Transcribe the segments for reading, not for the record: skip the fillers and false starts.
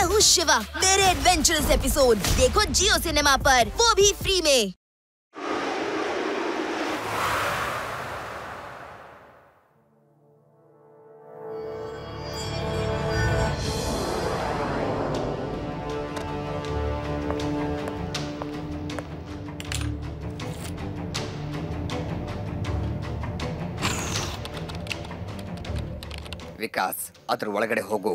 हूँ शिवा। मेरे adventurous episode देखो जियो सिनेमा पर, वो भी फ्री में। ವಿಕಾಸ್, ಅದ್ರ ಒಳಗಡೆ ಹೋಗು.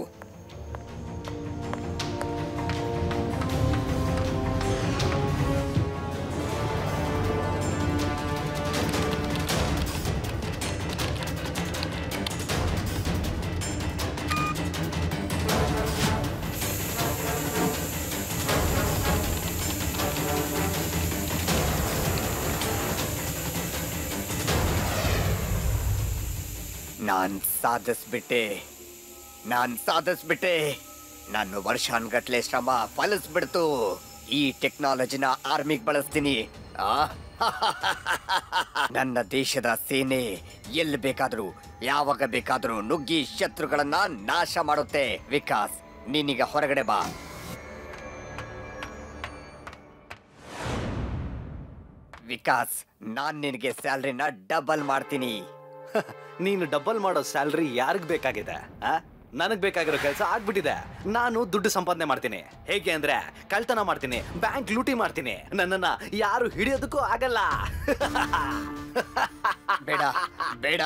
ನಾನ್ ಸಾಧಿಸ್ಬಿಟ್ಟೆ. ನಾನು ವರ್ಷಾನ್ಗಟ್ಲೆ ಶ್ರಮ ಫಲಿಸ್ಬಿಡ್ತು. ಈ ಟೆಕ್ನಾಲಜಿನ ಆರ್ಮಿಗೆ ಬಳಸ್ತೀನಿ. ನನ್ನ ದೇಶದ ಸೇನೆ ಎಲ್ಲಿ ಬೇಕಾದ್ರೂ ಯಾವಾಗ ಬೇಕಾದ್ರೂ ನುಗ್ಗಿ ಶತ್ರುಗಳನ್ನ ನಾಶ ಮಾಡುತ್ತೆ. ವಿಕಾಸ್, ನೀನೀಗ ಹೊರಗಡೆ ಬಾ. ವಿಕಾಸ್, ನಾನ್ ನಿನಗೆ ಸ್ಯಾಲ್ರಿನ ಡಬಲ್ ಮಾಡ್ತೀನಿ. ನೀನು ಡಬಲ್ ಮಾಡೋ ಸ್ಯಾಲ್ರಿ ಯಾರಿಗ್ ಬೇಕಾಗಿದೆ? ನನಗ್ ಬೇಕಾಗಿರೋ ಕೆಲಸ ಆಗ್ಬಿಟ್ಟಿದೆ. ನಾನು ದುಡ್ಡು ಸಂಪಾದನೆ ಮಾಡ್ತೀನಿ. ಹೇಗೆ ಅಂದ್ರೆ ಕಳ್ತನ ಮಾಡ್ತೀನಿ, ಬ್ಯಾಂಕ್ ಲೂಟಿ ಮಾಡ್ತೀನಿ. ನನ್ನನ್ನ ಯಾರು ಹಿಡಿಯೋದಕ್ಕೂ ಆಗಲ್ಲ. ಬೇಡ ಬೇಡ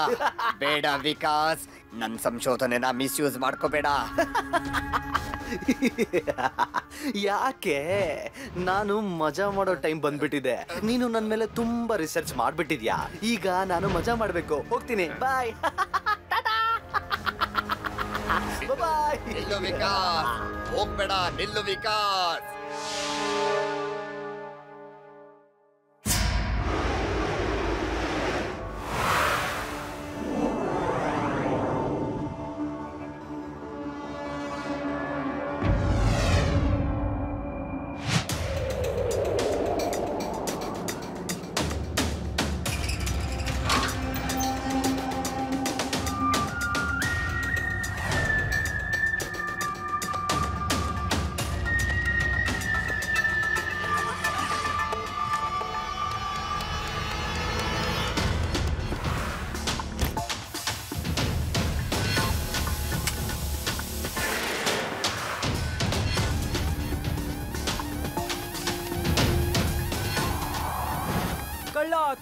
ಬೇಡ ವಿಕಾಸ್, ನನ್ನ ಸಂಶೋಧನೆನ ಮಿಸ್ಯೂಸ್ ಮಾಡ್ಕೋಬೇಡ. ಯಾಕೆ? ನಾನು ಮಜಾ ಮಾಡೋ ಟೈಮ್ ಬಂದ್ಬಿಟ್ಟಿದೆ. ನೀನು ನನ್ನ ಮೇಲೆ ತುಂಬಾ ರಿಸರ್ಚ್ ಮಾಡ್ಬಿಟ್ಟಿದ್ಯಾ. ಈಗ ನಾನು ಮಜಾ ಮಾಡ್ಬೇಕು. ಹೋಗ್ತೀನಿ, ಬಾಯ್. ಬಾಯ್. ನಿಲ್ಲು ವಿಕಾಸ್, ಹೋಗ್ಬೇಡ, ನಿಲ್ಲು ವಿಕಾಸ್.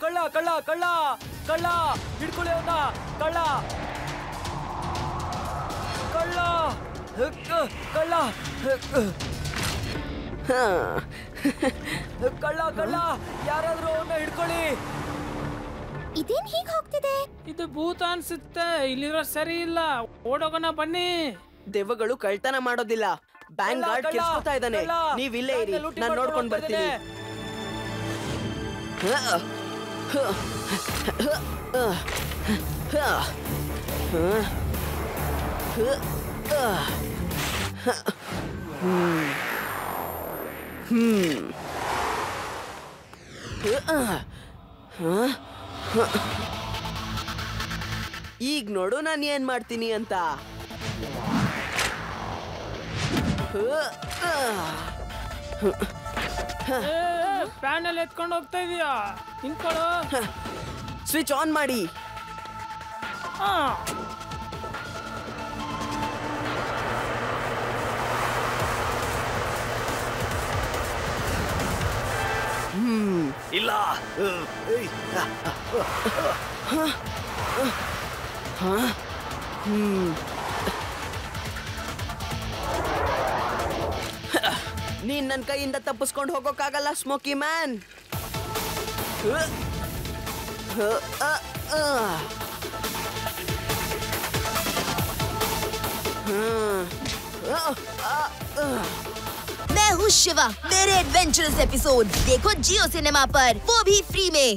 ಕಳ್ಳ ಕಳ್ಳ ಕಳ್ಳ ಕಳ್ಳ ಹಿಡ್ಕೊಳ್ಳಿ ಅವನ್ನ. ಕಳ್ಳ ಕಳ್ಳ ಕಳ್ಳ ಕಳ್ಳ ಕಳ್ಳ ಯಾರಾದ್ರೂ ಅವನ್ನ ಹಿಡ್ಕೊಳ್ಳಿ. ಇದೇನ್ ಹೀಗ್ ಹೋಗ್ತಿದೆ? ಇದು ಭೂತ ಅನ್ಸುತ್ತೆ. ಇಲ್ಲಿರೋ ಸರಿ ಇಲ್ಲ, ಓಡೋಗೋಣ ಬನ್ನಿ. ದೆವ್ವಗಳು ಕಳ್ತನ ಮಾಡೋದಿಲ್ಲ. ಬ್ಯಾಂಕ್ ಗಾರ್ಡ್ ಕೆಲ್ಸ್ಕೊತಾ ಇದ್ದಾನೆ. ನೀವ್ ಇಲ್ಲೇ ಇರಿ, ನಾನ್ ನೋಡ್ಕೊಂಡ್ ಬರ್ತೀನಿ. ಈಗ ನೋಡು ನಾನು ಏನ್ ಮಾಡ್ತೀನಿ ಅಂತ. ಪ್ಯಾನಲ್ ಎತ್ಕೊಂಡು ಹೋಗ್ತಾ ಇದೀಯಾ? ನಿಂತ್ಕೊಳ್ಳೋ. ಸ್ವಿಚ್ ಆನ್ ಮಾಡಿ. ಇಲ್ಲ. ನೀನ್ ನನ್ನ ಕೈಯಿಂದ ತಪ್ಪಿಸ್ಕೊಂಡು ಹೋಗೋಕ್ಕಾಗಲ್ಲ ಸ್ಮೋಕಿ ಮ್ಯಾನ್. मैं हूँ शिवा। मेरे एडवेंचरस एपिसोड देखो जियो सिनेमा पर, वो भी फ्री में।